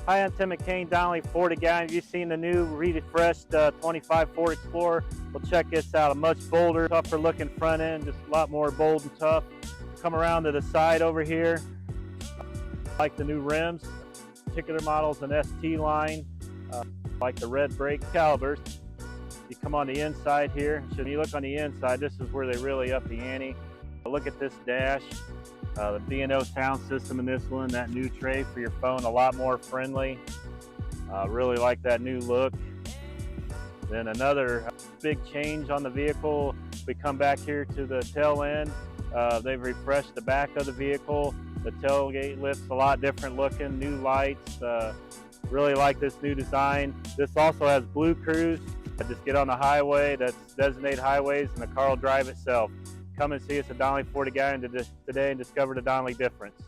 Hi, I'm Tim McCain, Donnelly Ford again. Have you seen the new refreshed 25 Ford Explorer? Well, check this out. A much bolder, tougher looking front end, just a lot more bold and tough. Come around to the side over here. Like the new rims, particular models an ST line, like the red brake calipers. You come on the inside here. So when you look on the inside, this is where they really up the ante. Look at this dash. The B&O sound system in this one, that new tray for your phone, a lot more friendly. Really like that new look. Then another big change on the vehicle, we come back here to the tail end. They've refreshed the back of the vehicle. The tailgate lift's a lot different looking, new lights. Really like this new design. This also has Blue Cruise. Just get on the highway, that's designated highways, and the car will drive itself. Come and see us at Donnelly Ford again today and discover the Donnelly difference.